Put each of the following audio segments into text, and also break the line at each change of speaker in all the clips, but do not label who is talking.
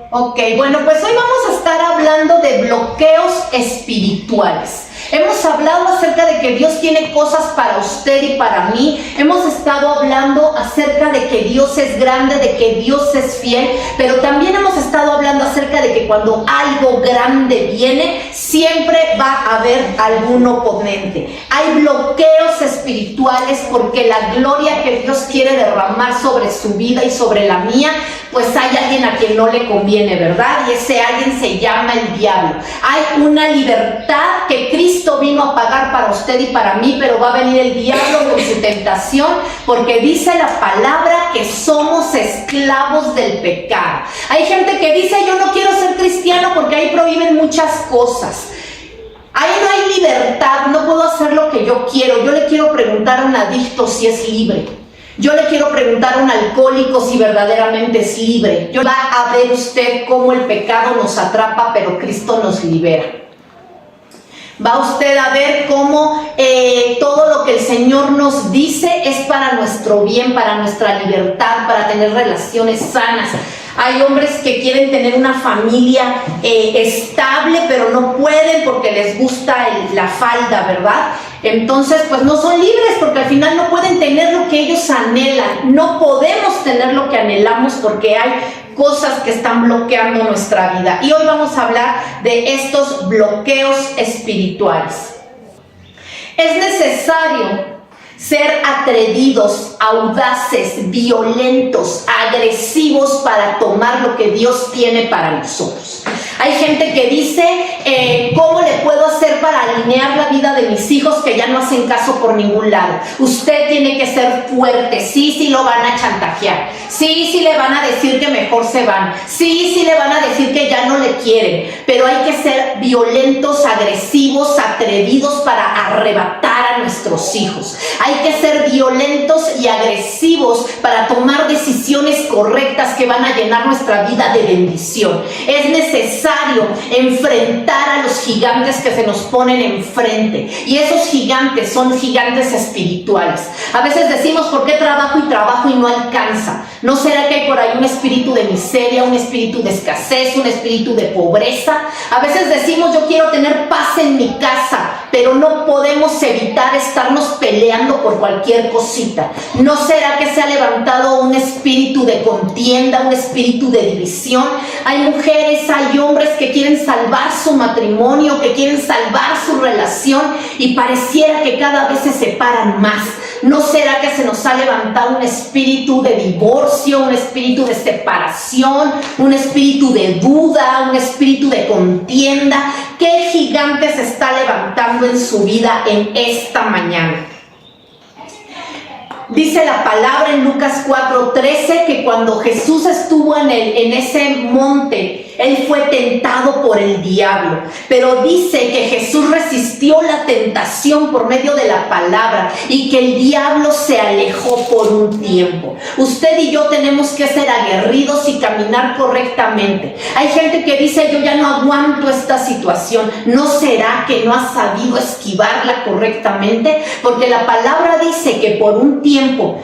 Ok, bueno, pues hoy vamos a estar hablando de bloqueos espirituales. Hemos hablado acerca de que Dios tiene cosas para usted y para mí. Hemos estado hablando acerca de que Dios es grande, de que Dios es fiel, pero también hemos estado hablando acerca de que cuando algo grande viene, siempre va a haber algún oponente. Hay bloqueos espirituales porque la gloria que Dios quiere derramar sobre su vida y sobre la mía, pues hay alguien a quien no le conviene, ¿verdad? Y ese alguien se llama el diablo. Hay una libertad que Cristo vino a pagar para usted y para mí, pero va a venir el diablo con su tentación, porque dice la palabra que somos esclavos del pecado. Hay gente que dice, yo no quiero ser cristiano porque ahí prohíben muchas cosas. Ahí no hay libertad, no puedo hacer lo que yo quiero. Yo le quiero preguntar a un adicto si es libre. Yo le quiero preguntar a un alcohólico si verdaderamente es libre. Va a ver usted cómo el pecado nos atrapa, pero Cristo nos libera. Va usted a ver cómo todo lo que el Señor nos dice es para nuestro bien, para nuestra libertad, para tener relaciones sanas. Hay hombres que quieren tener una familia estable, pero no pueden porque les gusta la falda, ¿verdad? Entonces, pues no son libres porque al final no pueden tener lo que ellos anhelan. No podemos tener lo que anhelamos porque hay cosas que están bloqueando nuestra vida. Y hoy vamos a hablar de estos bloqueos espirituales. Es necesario ser atrevidos, audaces, violentos, agresivos para tomar lo que Dios tiene para nosotros. Hay gente que dice, ¿cómo le puedo hacer para alinear la vida de mis hijos que ya no hacen caso por ningún lado? Usted tiene que ser fuerte. Sí lo van a chantajear. Sí le van a decir que mejor se van. Sí le van a decir que ya no le quieren. Pero hay que ser violentos, agresivos, atrevidos para arrebatar a nuestros hijos. Hay que ser violentos y agresivos para tomar decisiones correctas que van a llenar nuestra vida de bendición. Es necesario enfrentar a los gigantes que se nos ponen enfrente. Y esos gigantes son gigantes espirituales. A veces decimos, ¿por qué trabajo y no alcanza? ¿No será que hay por ahí un espíritu de miseria, un espíritu de escasez, un espíritu de pobreza? A veces decimos, yo quiero tener paz en mi casa, pero no podemos evitar estarnos peleando por cualquier cosita. ¿No será que se ha levantado un espíritu de contienda, un espíritu de división? Hay mujeres, hay hombres que quieren salvar su matrimonio, que quieren salvar su relación y pareciera que cada vez se separan más. ¿No será que se nos ha levantado un espíritu de divorcio, un espíritu de separación, un espíritu de duda, un espíritu de contienda? ¿Qué gigante se está levantando en su vida en esta mañana? Dice la palabra en Lucas 4:13 que cuando Jesús estuvo en ese monte, Él fue tentado por el diablo, pero dice que Jesús resistió la tentación por medio de la palabra y que el diablo se alejó por un tiempo. Usted y yo tenemos que ser aguerridos y caminar correctamente. Hay gente que dice, yo ya no aguanto esta situación. ¿No será que no has sabido esquivarla correctamente? Porque la palabra dice que por un tiempo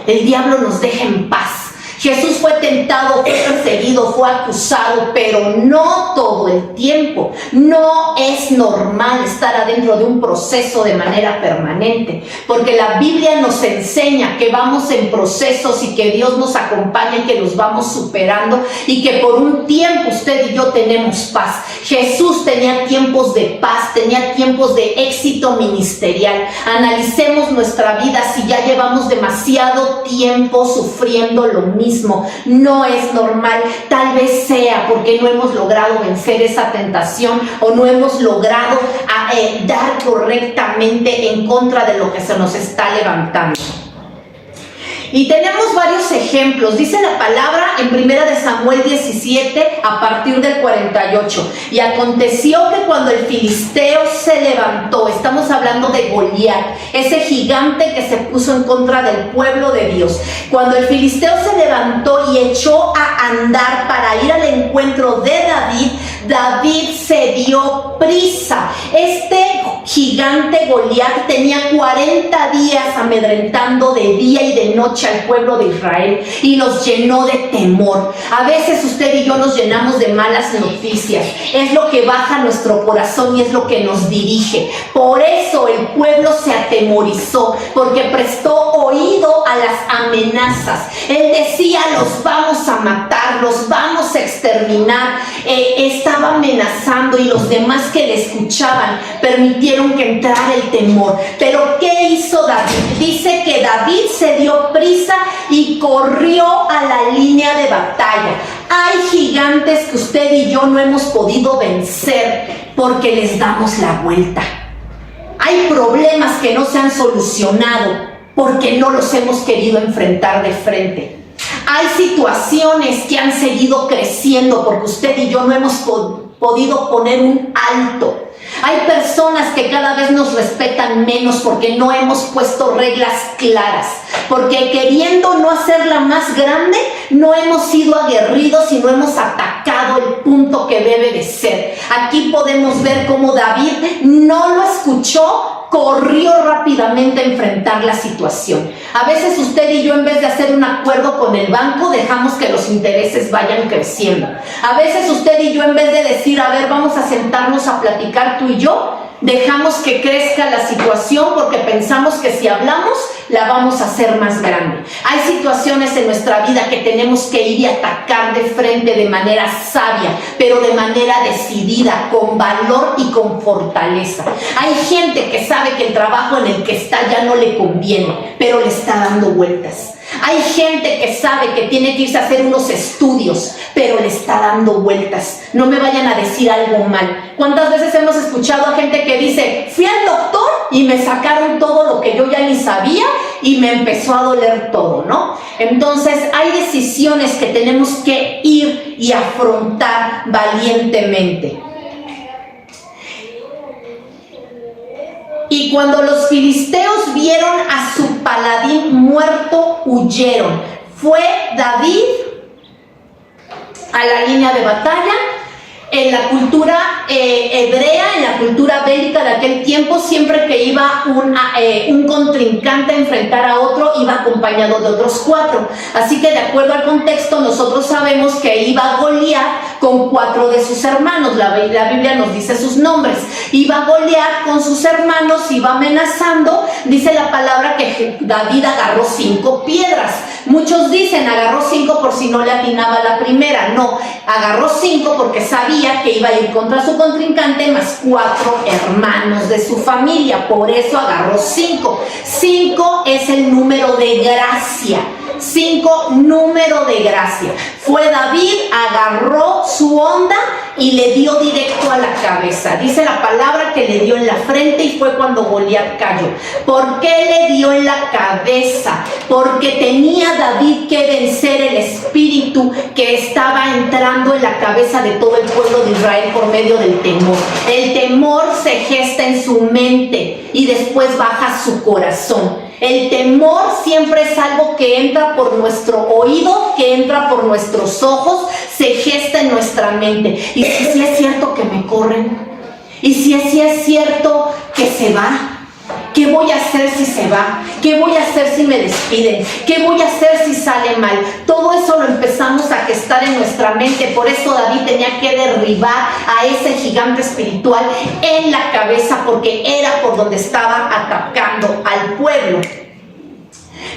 el diablo nos deja en paz. Jesús fue tentado, fue perseguido, fue acusado, pero no todo el tiempo. No es normal estar adentro de un proceso de manera permanente, porque la Biblia nos enseña que vamos en procesos y que Dios nos acompaña y que los vamos superando y que por un tiempo usted y yo tenemos paz. Jesús tenía tiempos de paz, tenía tiempos de éxito ministerial. Analicemos nuestra vida si ya llevamos demasiado tiempo sufriendo lo mismo. No es normal. Tal vez sea porque no hemos logrado vencer esa tentación o no hemos logrado dar correctamente en contra de lo que se nos está levantando. Y tenemos varios ejemplos. Dice la palabra en 1 Samuel 17 a partir del 48. Y aconteció que cuando el filisteo se levantó, estamos hablando de Goliat, ese gigante que se puso en contra del pueblo de Dios. Cuando el filisteo se levantó y echó a andar para ir al encuentro de David, David se dio prisa. Este gigante Goliat tenía 40 días a amedrentando de día y de noche al pueblo de Israel y los llenó de temor. A veces usted y yo nos llenamos de malas noticias. Es lo que baja nuestro corazón y es lo que nos dirige. Por eso el pueblo se atemorizó, porque prestó oído a las amenazas. Él decía: los vamos a matar, los vamos a exterminar. Estaba amenazando y los demás que le escuchaban permitieron que entrara el temor. Pero ¿qué hizo David? Dice que David se dio prisa y corrió a la línea de batalla. Hay gigantes que usted y yo no hemos podido vencer porque les damos la vuelta. Hay problemas que no se han solucionado porque no los hemos querido enfrentar de frente. Hay situaciones que han seguido creciendo porque usted y yo no hemos podido poner un alto. Hay personas que cada vez nos respetan menos porque no hemos puesto reglas claras, porque queriendo no hacerla más grande, no hemos sido aguerridos y no hemos atacado el punto que debe de ser. Aquí podemos ver cómo David no lo escuchó, corrió rápidamente a enfrentar la situación. A veces usted y yo, en vez de hacer un acuerdo con el banco, dejamos que los intereses vayan creciendo. A veces usted y yo, en vez de decir: a ver, vamos a sentarnos a platicar tú y yo, dejamos que crezca la situación porque pensamos que si hablamos la vamos a hacer más grande. Hay situaciones en nuestra vida que tenemos que ir y atacar de frente de manera sabia, pero de manera decidida, con valor y con fortaleza. Hay gente que sabe que el trabajo en el que está ya no le conviene, pero le está dando vueltas. Hay gente que sabe que tiene que irse a hacer unos estudios, pero le está dando vueltas. No me vayan a decir algo mal. ¿Cuántas veces hemos escuchado a gente que dice: fui al doctor y me sacaron todo lo que yo ya ni sabía y me empezó a doler todo, ¿no? Entonces hay decisiones que tenemos que ir y afrontar valientemente. Y cuando los filisteos vieron a su paladín muerto, huyeron. Fue David a la línea de batalla. En la cultura hebrea, en la cultura bélica de aquel tiempo, siempre que iba un contrincante a enfrentar a otro, iba acompañado de otros 4. Así que, de acuerdo al contexto, nosotros sabemos que iba Goliat con 4 de sus hermanos. La Biblia nos dice sus nombres. Iba Goliat con sus hermanos, iba amenazando. Dice la palabra que David agarró 5 piedras. Muchos dicen: agarró 5 por si no le atinaba la primera. No, agarró 5 porque sabía que iba a ir contra su contrincante más 4 hermanos de su familia. Por eso agarró 5. 5 es el número de gracia. 5, número de gracia. Fue David, agarró su onda y le dio directo a la cabeza. Dice la palabra que le dio en la frente y fue cuando Goliat cayó. ¿Por qué le dio en la cabeza? Porque tenía David que vencer el espíritu que estaba entrando en la cabeza de todo el pueblo de Israel por medio del temor. El temor se gesta en su mente y después baja a su corazón. El temor siempre es algo que entra por nuestro oído, que entra por nuestros ojos, se gesta en nuestra mente. Y si es cierto que me corren, y si es cierto que se va, ¿qué voy a hacer si se va? ¿Qué voy a hacer si me despiden? ¿Qué voy a hacer si sale mal? Todo eso lo empezamos a gestar en nuestra mente. Por eso David tenía que derribar a ese gigante espiritual en la cabeza, porque era por donde estaba atacando al pueblo.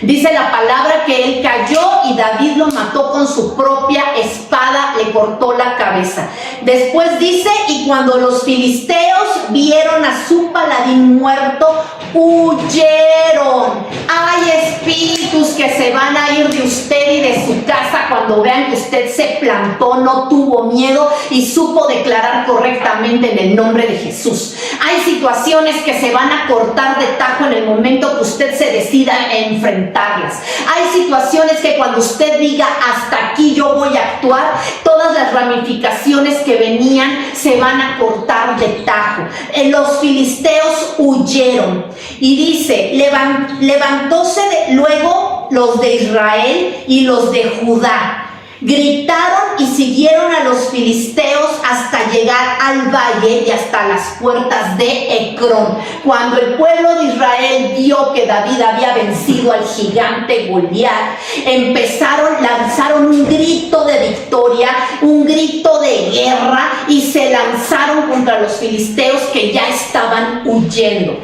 Dice la palabra que él cayó y David lo mató con su propia espada, le cortó la cabeza. Después dice: y cuando los filisteos vieron a su paladín muerto, huyeron. Hay espíritus que se van a ir de usted y de su casa cuando vean que usted se plantó, no tuvo miedo y supo declarar correctamente en el nombre de Jesús. Hay situaciones que se van a cortar de tajo en el momento que usted se decida a enfrentarlas. Hay situaciones que cuando usted diga: hasta aquí yo voy a actuar, todas las ramificaciones que venían se van a cortar de tajo. Los filisteos huyeron. Y dice: levantóse luego los de Israel y los de Judá. Gritaron y siguieron a los filisteos hasta llegar al valle y hasta las puertas de Ecrón. Cuando el pueblo de Israel vio que David había vencido al gigante Goliat, lanzaron un grito de victoria, un grito de guerra, y se lanzaron contra los filisteos que ya estaban huyendo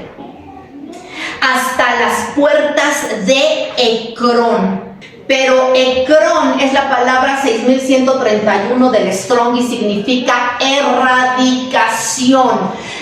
hasta las puertas de Ecrón. Pero Ecrón es la palabra 6131 del Strong y significa erradicación.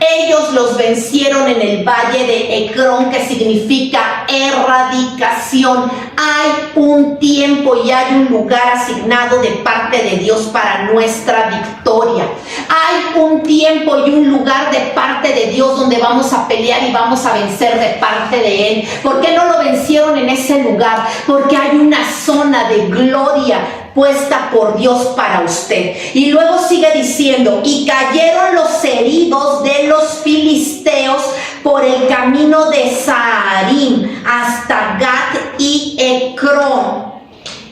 Ellos los vencieron en el valle de Ecrón, que significa erradicación. Hay un tiempo y hay un lugar asignado de parte de Dios para nuestra victoria. Hay un tiempo y un lugar de parte de Dios donde vamos a pelear y vamos a vencer de parte de Él. ¿Por qué no lo vencieron en ese lugar? Porque hay una zona de gloria puesta por Dios para usted. Y luego sigue diciendo, y cayeron los heridos de los filisteos por el camino de Saharim hasta Gat y Ecrón.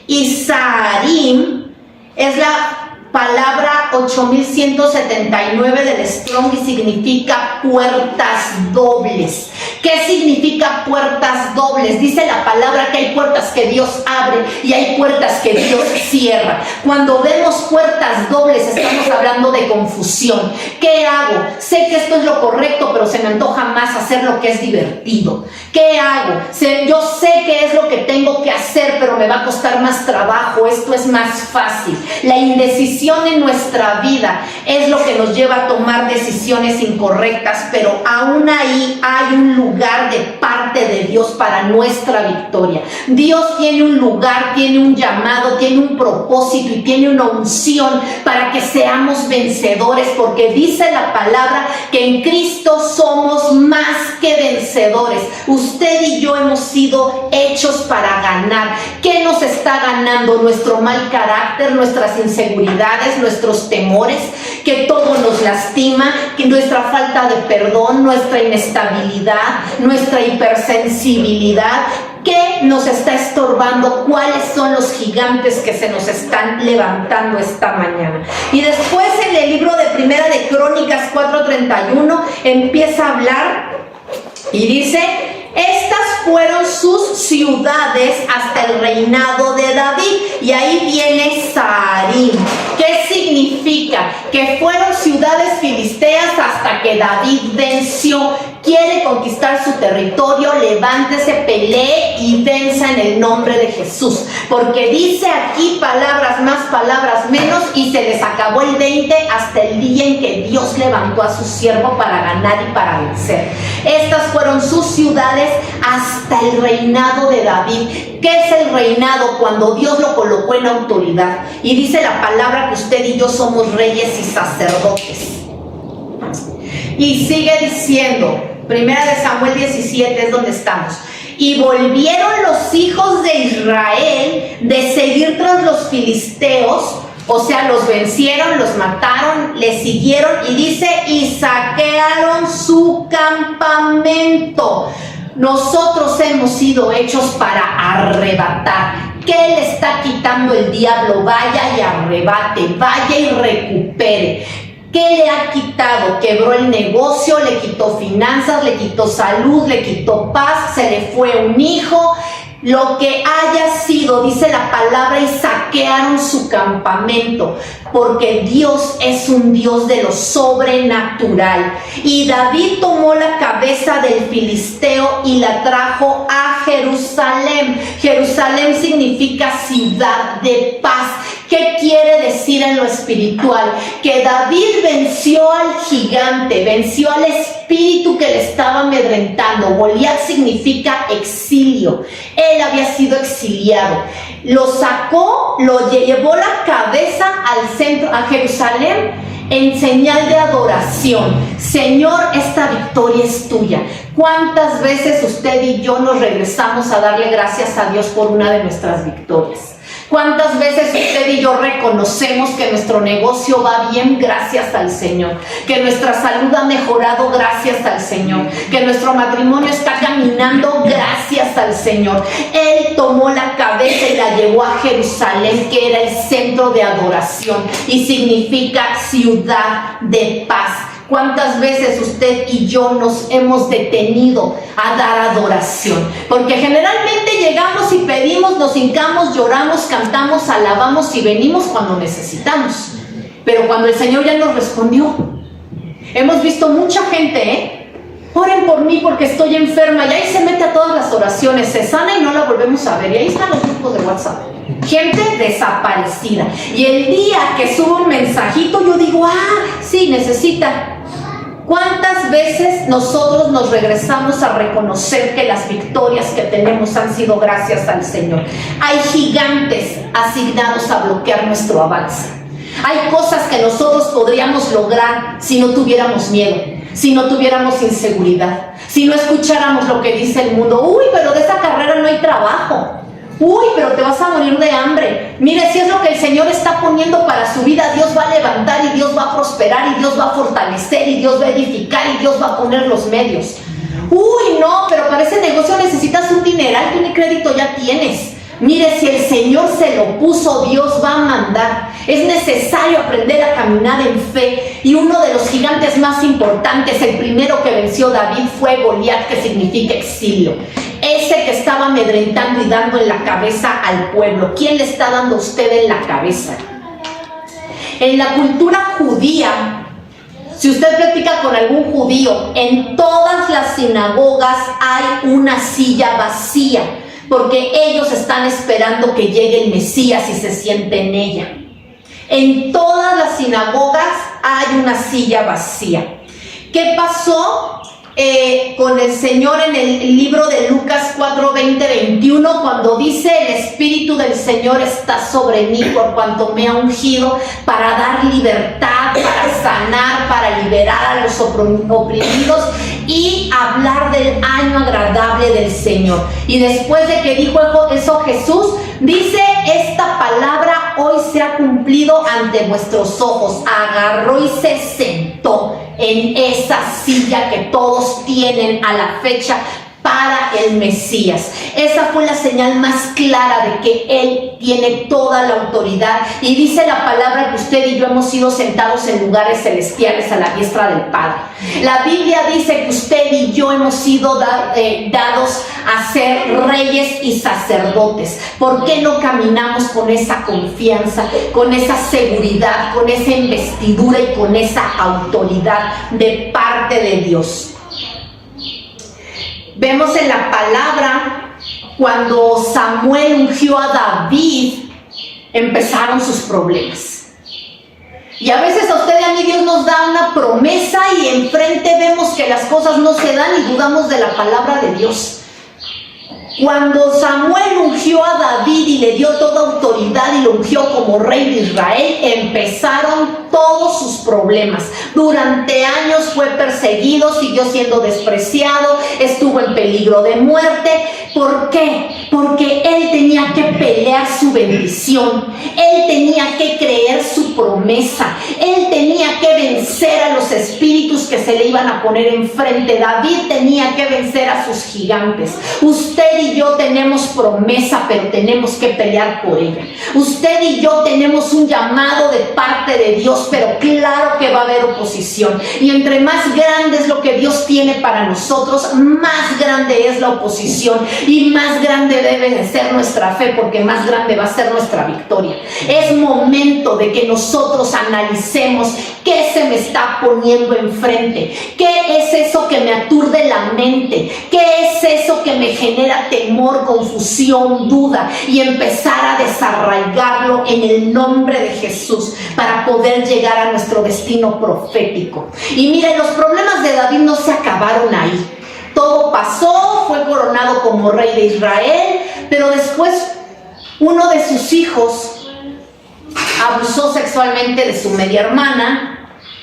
Y Saharim es la palabra 8179 del Strong y significa puertas dobles. ¿Qué significa puertas dobles? Dice la palabra que hay puertas que Dios abre y hay puertas que Dios cierra. Cuando vemos puertas dobles estamos hablando de confusión. ¿Qué hago? Sé que esto es lo correcto, pero se me antoja más hacer lo que es divertido. ¿Qué hago? Yo sé que es lo que tengo que hacer, pero me va a costar más trabajo. Esto es más fácil. La indecisión en nuestra vida es lo que nos lleva a tomar decisiones incorrectas, pero aún ahí hay un lugar de parte de Dios para nuestra victoria. Dios tiene un lugar, tiene un llamado, tiene un propósito y tiene una unción para que seamos vencedores, porque dice la palabra que en Cristo somos más que vencedores. Usted y yo hemos sido hechos para ganar. ¿Qué nos está ganando? Nuestro mal carácter, nuestras inseguridades, nuestros temores, que todo nos lastima, que nuestra falta de perdón, nuestra inestabilidad, nuestra hipersensibilidad. ¿Qué nos está estorbando? ¿Cuáles son los gigantes que se nos están levantando esta mañana? Y después en el libro de Primera de Crónicas 4:31 empieza a hablar y dice: estas fueron sus ciudades hasta el reinado de David. Y ahí viene Saharim. ¿Qué significa? Que fueron ciudades filisteas hasta que David venció. Quiere conquistar su territorio, levántese, pelee y venza en el nombre de Jesús. Porque dice aquí palabras más, palabras menos, y se les acabó el 20 hasta el día en que Dios levantó a su siervo para ganar y para vencer. Estas fueron sus ciudades hasta el reinado de David. ¿Qué es el reinado? Cuando Dios lo colocó en autoridad. Y dice la palabra que usted y yo somos reyes y sacerdotes. Y sigue diciendo, Primera de Samuel 17 es donde estamos. Y volvieron los hijos de Israel de seguir tras los filisteos, o sea, los vencieron, los mataron, les siguieron, y dice, y saquearon su campamento. Nosotros hemos sido hechos para arrebatar. ¿Qué le está quitando el diablo? Vaya y arrebate, vaya y recupere. ¿Qué le ha quitado? Quebró el negocio, le quitó finanzas, le quitó salud, le quitó paz, se le fue un hijo. Lo que haya sido, dice la palabra, y saquearon su campamento, porque Dios es un Dios de lo sobrenatural. Y David tomó la cabeza del filisteo y la trajo a Jerusalén. Jerusalén significa ciudad de paz. ¿Qué quiere decir en lo espiritual? Que David venció al gigante, venció al espíritu que le estaba amedrentando. Goliat significa exilio. Él había sido exiliado. Lo sacó, lo llevó la cabeza al centro, a Jerusalén, en señal de adoración. Señor, esta victoria es tuya. ¿Cuántas veces usted y yo nos regresamos a darle gracias a Dios por una de nuestras victorias? ¿Cuántas veces usted y yo reconocemos que nuestro negocio va bien gracias al Señor? Que nuestra salud ha mejorado gracias al Señor. Que nuestro matrimonio está caminando gracias gracias al Señor. Él tomó la cabeza y la llevó a Jerusalén, que era el centro de adoración y significa ciudad de paz. ¿Cuántas veces usted y yo nos hemos detenido a dar adoración? Porque generalmente llegamos y pedimos, nos hincamos, lloramos, cantamos, alabamos y venimos cuando necesitamos. Pero cuando el Señor ya nos respondió, hemos visto mucha gente, oren por mí porque estoy enferma, y ahí se mete a todas las oraciones, se sana y no la volvemos a ver. Y ahí están los grupos de WhatsApp. Gente desaparecida. Y el día que subo un mensajito, yo digo, sí, necesita. ¿Cuántas veces nosotros nos regresamos a reconocer que las victorias que tenemos han sido gracias al Señor? Hay gigantes asignados a bloquear nuestro avance. Hay cosas que nosotros podríamos lograr si no tuviéramos miedo, si no tuviéramos inseguridad, si no escucháramos lo que dice el mundo. Uy, pero de esa carrera no hay trabajo. Uy, pero te vas a morir de hambre. Mire, si es lo que el Señor está poniendo para su vida, Dios va a levantar y Dios va a prosperar y Dios va a fortalecer y Dios va a edificar y Dios va a poner los medios. Uy, no, pero para ese negocio necesitas un dineral, tú ni crédito ya tienes. Mire, si el Señor se lo puso, Dios va a mandar. Es necesario aprender a caminar en fe. Y uno de los gigantes más importantes, el primero que venció David, fue Goliat, que significa exilio. Ese que estaba amedrentando y dando en la cabeza al pueblo. ¿Quién le está dando a usted en la cabeza? En la cultura judía, si usted platica con algún judío, en todas las sinagogas hay una silla vacía, porque ellos están esperando que llegue el Mesías y se siente en ella. En todas las sinagogas hay una silla vacía. ¿Qué pasó con el Señor en el libro de Lucas 4, 20, 21, cuando dice: el Espíritu del Señor está sobre mí, por cuanto me ha ungido para dar libertad, para sanar, para liberar a los oprimidos y hablar del año agradable del Señor? Y después de que dijo eso Jesús, dice: esta palabra hoy se ha cumplido ante vuestros ojos. Agarró y se sentó en esa silla que todos tienen a la fecha para el Mesías. Esa fue la señal más clara de que Él tiene toda la autoridad. Y dice la palabra que usted y yo hemos sido sentados en lugares celestiales a la diestra del Padre. La Biblia dice que usted y yo hemos sido dados a ser reyes y sacerdotes. ¿Por qué no caminamos con esa confianza, con esa seguridad, con esa investidura y con esa autoridad de parte de Dios? Vemos en la palabra, cuando Samuel ungió a David, empezaron sus problemas. Y a veces a usted y a mí Dios nos da una promesa y enfrente vemos que las cosas no se dan y dudamos de la palabra de Dios. Cuando Samuel ungió a David y le dio toda autoridad y lo ungió como rey de Israel, empezaron todos sus problemas. Durante años fue perseguido, siguió siendo despreciado, estuvo en peligro de muerte. ¿Por qué? Porque él tenía que pelear su bendición, él tenía que creer su promesa, él tenía que vencer a los espíritus que se le iban a poner enfrente. David tenía que vencer a sus gigantes. Usted y yo tenemos promesa, pero tenemos que pelear por ella. Usted y yo tenemos un llamado de parte de Dios, pero claro que va a haber oposición. Y entre más grande es lo que Dios tiene para nosotros, más grande es la oposición y más grande debe de ser nuestra fe, porque más grande va a ser nuestra victoria. Es momento de que nosotros analicemos qué se me está poniendo enfrente, qué es eso que me aturde la mente, qué es eso que me genera temor, confusión, duda, y empezar a desarraigarlo en el nombre de Jesús para poder llegar a nuestro destino profético. Y miren, los problemas de David no se acabaron ahí. Todo pasó, fue coronado como rey de Israel, pero después uno de sus hijos abusó sexualmente de su media hermana.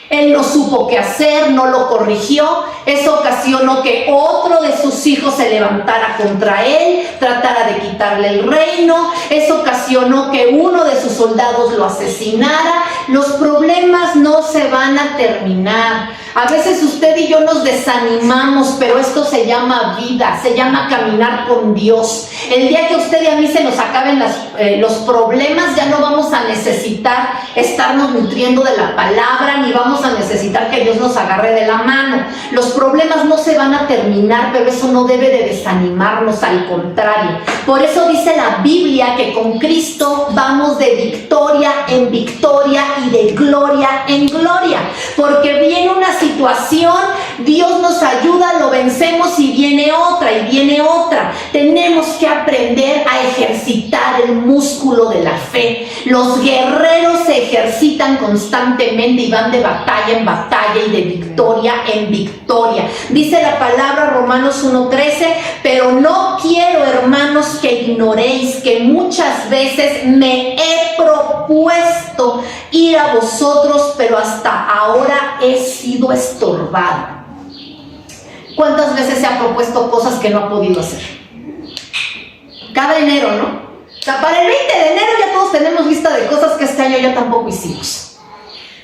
Él no supo qué hacer, no lo corrigió. Eso ocasionó que otro de sus hijos se levantara contra él, tratara de quitarle el reino. Eso ocasionó que uno de sus soldados lo asesinara. Los problemas no se van a terminar. A veces usted y yo nos desanimamos, pero esto se llama vida, se llama caminar con Dios. El día que usted y a mí se nos acaben los problemas, ya no vamos a necesitar estarnos nutriendo de la palabra, ni vamos a necesitar que Dios nos agarre de la mano. Los problemas no se van a terminar, pero eso no debe de desanimarnos, al contrario. Por eso dice la Biblia que con Cristo vamos de victoria en victoria y de gloria en gloria. Porque viene una situación, Dios nos ayuda, lo vencemos y viene otra y viene otra. Tenemos que aprender a ejercitar el músculo de la fe. Los guerreros se ejercitan constantemente y van de batalla en batalla y de victoria en victoria. Dice la palabra Romanos 1:13, pero no quiero, hermanos, que ignoréis que muchas veces me he propuesto ir a vosotros, pero hasta ahora he sido estorbado. ¿Cuántas veces se ha propuesto cosas que no ha podido hacer? Cada enero, ¿no? O sea, para el 20 de enero ya todos tenemos lista de cosas que este año ya tampoco hicimos.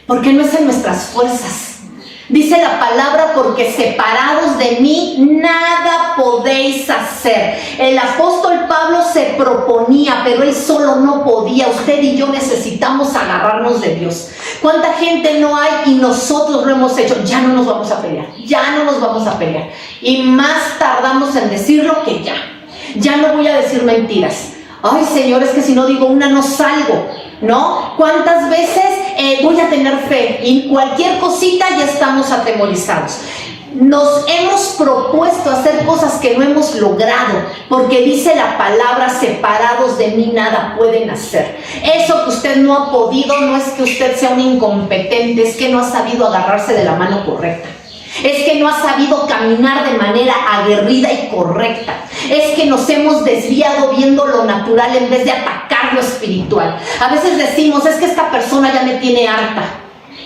Porque no es en nuestras fuerzas. Dice la palabra, porque separados de mí nada podéis hacer. El apóstol Pablo se proponía, pero él solo no podía. Usted y yo necesitamos agarrarnos de Dios. ¿Cuánta gente no hay y nosotros lo hemos hecho? Ya no nos vamos a pelear, ya no nos vamos a pelear. Y más tardamos en decirlo que ya no voy a decir mentiras. Ay, Señor, es que si no digo una no salgo, ¿no? ¿Cuántas veces voy a tener fe? Y cualquier cosita ya estamos atemorizados. Nos hemos propuesto hacer cosas que no hemos logrado, porque dice la palabra, separados de mí nada pueden hacer. Eso que usted no ha podido no es que usted sea un incompetente, es que no ha sabido agarrarse de la mano correcta. Es que no ha sabido caminar de manera aguerrida y correcta. Es que nos hemos desviado viendo lo natural en vez de atacar lo espiritual. A veces decimos, es que esta persona ya me tiene harta.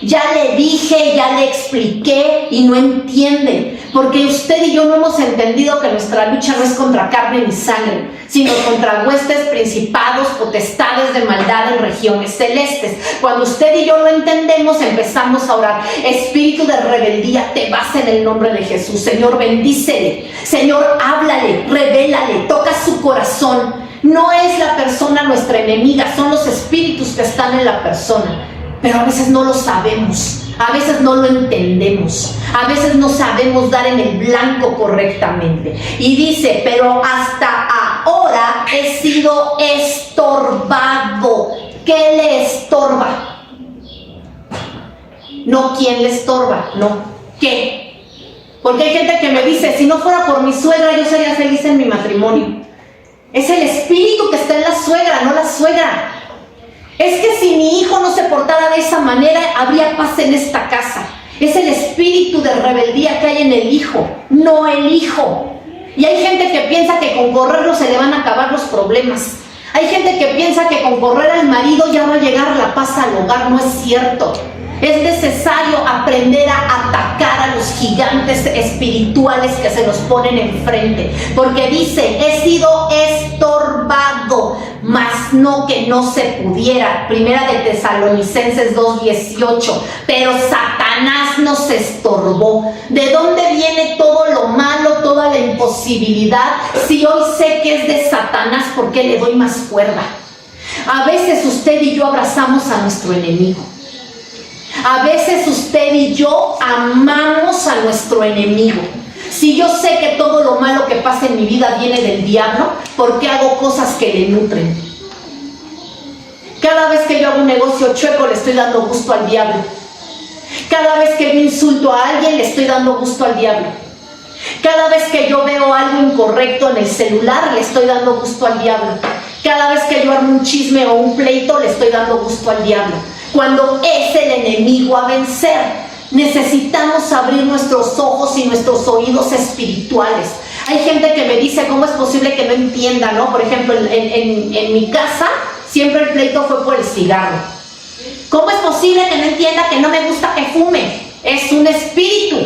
Ya le dije, ya le expliqué y no entiende. Porque usted y yo no hemos entendido que nuestra lucha no es contra carne ni sangre, sino contra huestes, principados, potestades de maldad en regiones celestes. Cuando usted y yo lo entendemos, empezamos a orar. Espíritu de rebeldía, te vas en el nombre de Jesús. Señor, bendícele. Señor, háblale, revélale, toca su corazón. No es la persona nuestra enemiga, son los espíritus que están en la persona. Pero a veces no lo sabemos, a veces no lo entendemos, a veces no sabemos dar en el blanco correctamente. Y dice, pero hasta ahora he sido estorbado. ¿Qué le estorba? No quién le estorba, no, ¿qué? Porque hay gente que me dice, si no fuera por mi suegra yo sería feliz en mi matrimonio. Es el espíritu que está en la suegra, no la suegra. Es que si mi hijo no se portara de esa manera, habría paz en esta casa. Es el espíritu de rebeldía que hay en el hijo, no el hijo. Y hay gente que piensa que con correrlo se le van a acabar los problemas. Hay gente que piensa que con correr al marido ya va a llegar la paz al hogar. No es cierto. Es necesario aprender a atacar a los gigantes espirituales que se nos ponen enfrente. Porque dice, he sido estorbado, mas no que no se pudiera. Primera de Tesalonicenses 2:18. Pero Satanás nos estorbó. ¿De dónde viene todo lo malo, toda la imposibilidad? Si hoy sé que es de Satanás, ¿por qué le doy más cuerda? A veces usted y yo abrazamos a nuestro enemigo. A veces usted y yo amamos a nuestro enemigo. Si yo sé que todo lo malo que pasa en mi vida viene del diablo, ¿por qué hago cosas que le nutren? Cada vez que yo hago un negocio chueco, le estoy dando gusto al diablo. Cada vez que yo insulto a alguien, le estoy dando gusto al diablo. Cada vez que yo veo algo incorrecto en el celular, le estoy dando gusto al diablo. Cada vez que yo armo un chisme o un pleito, le estoy dando gusto al diablo. Cuando es el enemigo a vencer, necesitamos abrir nuestros ojos y nuestros oídos espirituales. Hay gente que me dice, ¿cómo es posible que no entienda, no? Por ejemplo, en mi casa, siempre el pleito fue por el cigarro. ¿Cómo es posible que no entienda que no me gusta que fume? Es un espíritu.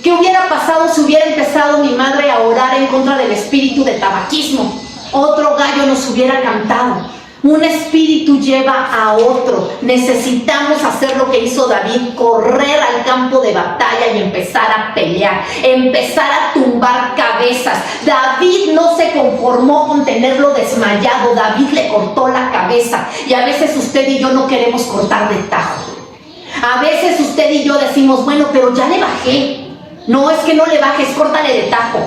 ¿Qué hubiera pasado si hubiera empezado mi madre a orar en contra del espíritu de tabaquismo? Otro gallo nos hubiera cantado. Un espíritu lleva a otro. Necesitamos hacer lo que hizo David, correr al campo de batalla y empezar a pelear, empezar a tumbar cabezas. David no se conformó con tenerlo desmayado, David le cortó la cabeza. Y a veces usted y yo no queremos cortar de tajo. A veces usted y yo decimos, bueno, pero ya le bajé. No, es que no le bajes, córtale de tajo.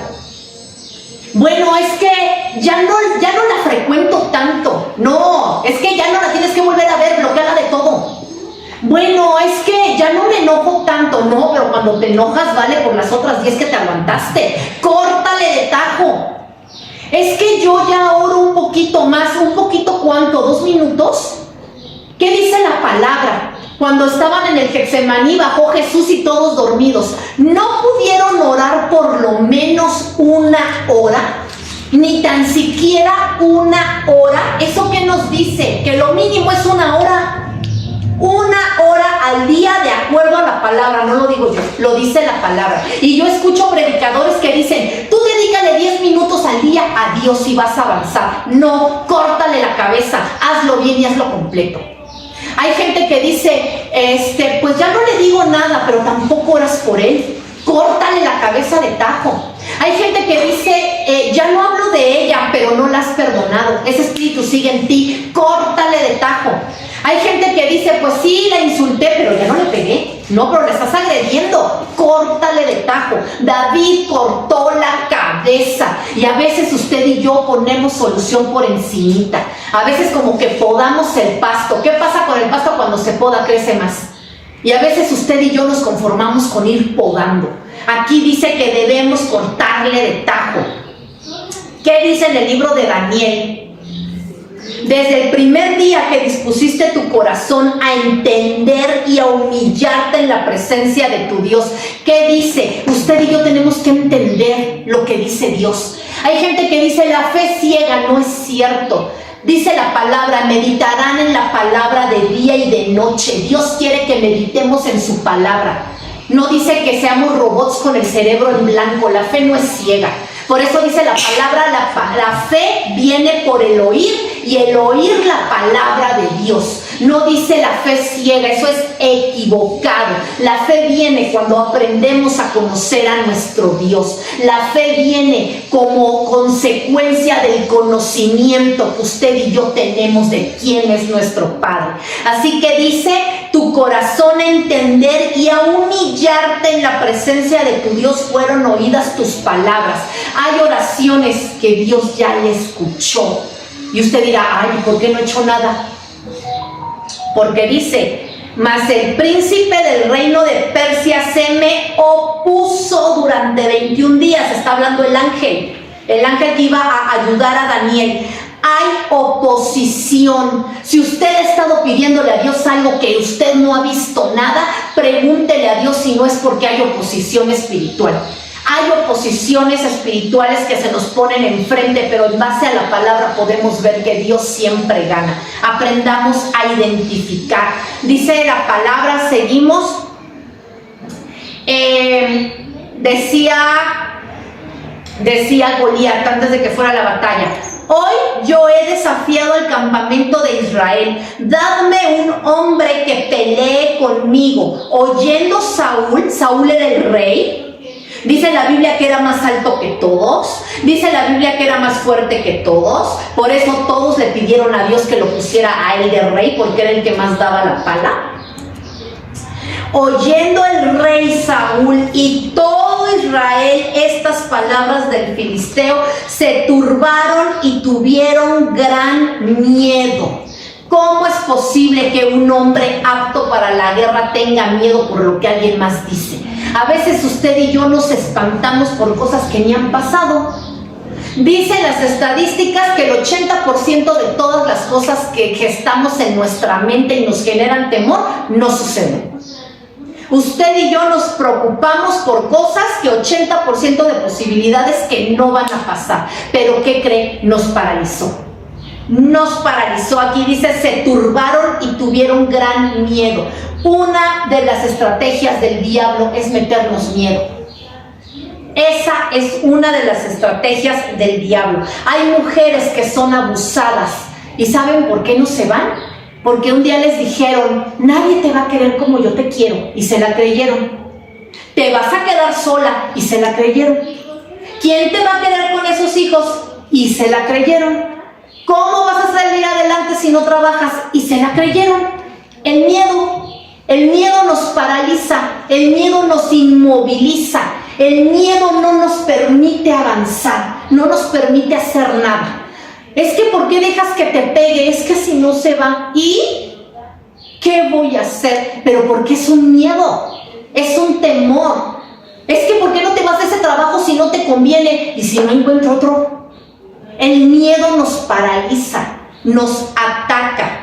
Bueno, es que ya no la frecuento tanto. No, es que ya no la tienes que volver a ver, bloqueala de todo. Bueno, es que ya no me enojo tanto. No, pero cuando te enojas vale por las otras 10 que te aguantaste. Córtale de tajo. Es que yo ya oro un poquito más. ¿Un poquito cuánto? ¿2 minutos? ¿Qué dice la palabra? Cuando estaban en el Getsemaní, bajó Jesús y todos dormidos. ¿No pudieron orar por lo menos 1 hora? Ni tan siquiera 1 hora. ¿Eso qué nos dice? Que lo mínimo es 1 hora. 1 hora al día, de acuerdo a la palabra. No lo digo yo, lo dice la palabra. Y yo escucho predicadores que dicen, tú dedícale 10 minutos al día a Dios y vas a avanzar. No, córtale la cabeza, hazlo bien y hazlo completo. Hay gente que dice, pues ya no le digo nada, pero tampoco oras por él. Córtale la cabeza de tajo. Hay gente que dice, ya no hablo de ella, pero no la has perdonado. Ese espíritu sigue en ti. Córtale de tajo. Hay gente que dice, pues sí, la insulté, pero ya no le pegué. No, pero le estás agrediendo. Córtale de tajo. David cortó la cabeza. Y a veces usted y yo ponemos solución por encimita. A veces como que podamos el pasto. ¿Qué pasa con el pasto cuando se poda? Crece más. Y a veces usted y yo nos conformamos con ir podando. Aquí dice que debemos cortarle de tajo. ¿Qué dice en el libro de Daniel? Desde el primer día que dispusiste tu corazón a entender y a humillarte en la presencia de tu Dios. ¿Qué dice? Usted y yo tenemos que entender lo que dice Dios. Hay gente que dice, la fe ciega. No es cierto. Dice la palabra, meditarán en la palabra de día y de noche. Dios quiere que meditemos en su palabra. No dice que seamos robots con el cerebro en blanco. La fe no es ciega. Por eso dice la palabra, la fe viene por el oír y el oír la palabra de Dios. No dice la fe ciega, eso es equivocado. La fe viene cuando aprendemos a conocer a nuestro Dios. La fe viene como consecuencia del conocimiento que usted y yo tenemos de quién es nuestro Padre. Así que dice, tu corazón a entender y a humillarte en la presencia de tu Dios fueron oídas tus palabras. Hay oraciones que Dios ya le escuchó. Y usted dirá, ay, ¿por qué no he hecho nada? Porque dice, mas el príncipe del reino de Persia se me opuso durante 21 días. Está hablando el ángel que iba a ayudar a Daniel. Hay oposición. Si usted ha estado pidiéndole a Dios algo que usted no ha visto nada, pregúntele a Dios si no es porque hay oposición espiritual. Hay oposiciones espirituales que se nos ponen enfrente, pero en base a la palabra podemos ver que Dios siempre gana. Aprendamos a identificar. Dice la palabra, seguimos. Decía Goliat antes de que fuera la batalla, hoy yo he desafiado al campamento de Israel, dadme un hombre que pelee conmigo. Oyendo Saúl era el rey. Dice la Biblia que era más alto que todos. Dice la Biblia que era más fuerte que todos. Por eso todos le pidieron a Dios que lo pusiera a él de rey, porque era el que más daba la pala. Oyendo el rey Saúl y todo Israel estas palabras del filisteo, se turbaron y tuvieron gran miedo. ¿Cómo es posible que un hombre apto para la guerra tenga miedo por lo que alguien más dice? A veces usted y yo nos espantamos por cosas que ni han pasado. Dicen las estadísticas que el 80% de todas las cosas que gestamos en nuestra mente y nos generan temor no suceden. Usted y yo nos preocupamos por cosas que 80% de posibilidades que no van a pasar. Pero ¿qué cree? Nos paralizó. Nos paralizó. Aquí dice, se turbaron y tuvieron gran miedo. Una de las estrategias del diablo es meternos miedo. Esa es una de las estrategias del diablo. Hay mujeres que son abusadas ¿Y saben por qué no se van? Porque un día les dijeron, nadie te va a querer como yo te quiero, y se la creyeron. Te vas a quedar sola, y se la creyeron. ¿Quién te va a querer con esos hijos? Y se la creyeron. ¿Cómo vas a salir adelante si no trabajas? Y se la creyeron. El miedo nos paraliza, el miedo nos inmoviliza, el miedo no nos permite avanzar, no nos permite hacer nada. Es que ¿por qué dejas que te pegue? Es que si no se va, ¿y qué voy a hacer? Pero porque es un miedo, es un temor. Es que ¿por qué no te vas de ese trabajo si no te conviene? ¿Y si no encuentro otro? El miedo nos paraliza, nos ataca.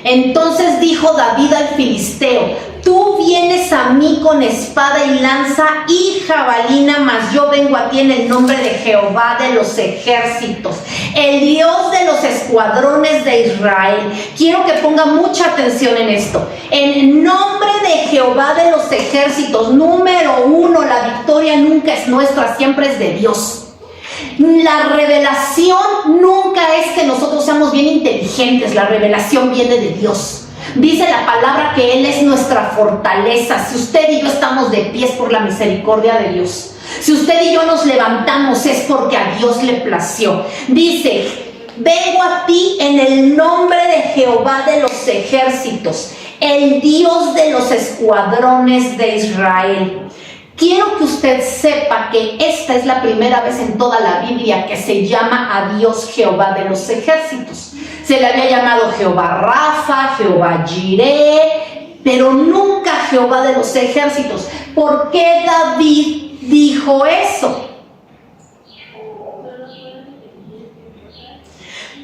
Entonces dijo David al filisteo, tú vienes a mí con espada y lanza y jabalina, mas yo vengo a ti en el nombre de Jehová de los ejércitos, el Dios de los escuadrones de Israel. Quiero que ponga mucha atención en esto. En nombre de Jehová de los ejércitos, número 1, la victoria nunca es nuestra, siempre es de Dios. La revelación nunca es que nosotros seamos bien inteligentes, la revelación viene de Dios. Dice la palabra que Él es nuestra fortaleza. Si usted y yo estamos de pies por la misericordia de Dios, si usted y yo nos levantamos es porque a Dios le plació. Dice, vengo a ti en el nombre de Jehová de los ejércitos, el Dios de los escuadrones de Israel. Quiero que usted sepa que esta es la primera vez en toda la Biblia que se llama a Dios Jehová de los ejércitos. Se le había llamado Jehová Rafa, Jehová Jireh, pero nunca Jehová de los ejércitos. ¿Por qué David dijo eso?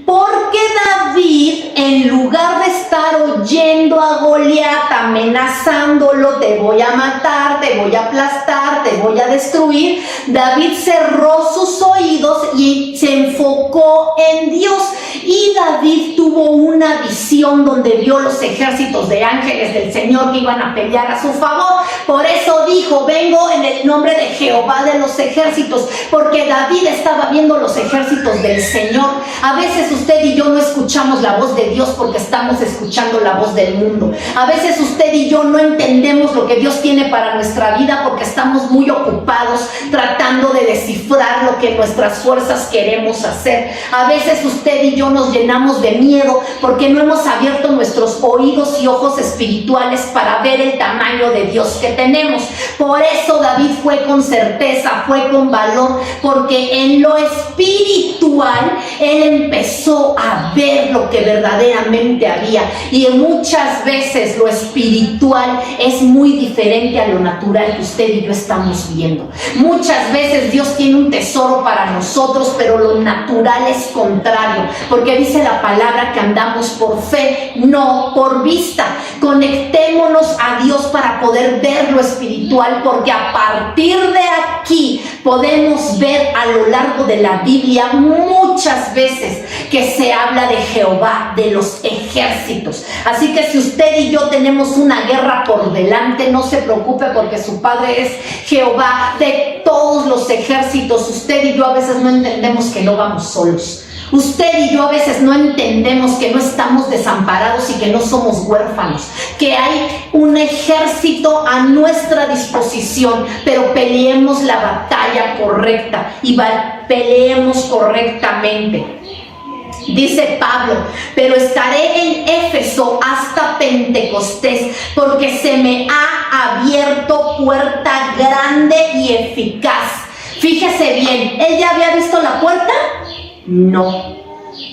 Porque David, en lugar de estar oyendo a Goliat, amenazándolo, te voy a matar, te voy a aplastar, te voy a destruir, David cerró sus oídos y se enfocó en Dios. Y David tuvo una visión donde vio los ejércitos de ángeles del Señor que iban a pelear a su favor. Por eso dijo, vengo en el nombre de Jehová de los ejércitos, porque David estaba viendo los ejércitos del Señor. A veces usted y yo no escuchamos la voz de Dios porque estamos escuchando la voz del mundo. A veces usted y yo no entendemos lo que Dios tiene para nuestra vida porque estamos muy ocupados tratando de descifrar lo que nuestras fuerzas queremos hacer. A veces usted y yo nos llenamos de miedo porque no hemos abierto nuestros oídos y ojos espirituales para ver el tamaño de Dios que tenemos. Por eso David fue con certeza, fue con valor, porque en lo espiritual él empezó a ver lo que verdaderamente había. Y muchas veces lo espiritual es muy diferente a lo natural que usted y yo estamos viendo. Muchas veces Dios tiene un tesoro para nosotros, pero lo natural es contrario, porque dice la palabra que andamos por fe, no por vista. Conectémonos a Dios para poder ver lo espiritual, porque a partir de aquí podemos ver a lo largo de la Biblia muchas veces que se habla de Jehová de los ejércitos. Así que si usted y yo tenemos una guerra por delante, no se preocupe, porque su Padre es Jehová de todos los ejércitos. Usted y yo a veces no entendemos que no vamos solos. Usted y yo a veces no entendemos que no estamos desamparados y que no somos huérfanos, que hay un ejército a nuestra disposición, pero peleemos la batalla correcta y peleemos correctamente. Dice Pablo, pero estaré en Éfeso hasta Pentecostés, porque se me ha abierto puerta grande y eficaz. Fíjese bien, ¿él ya había visto la puerta? No,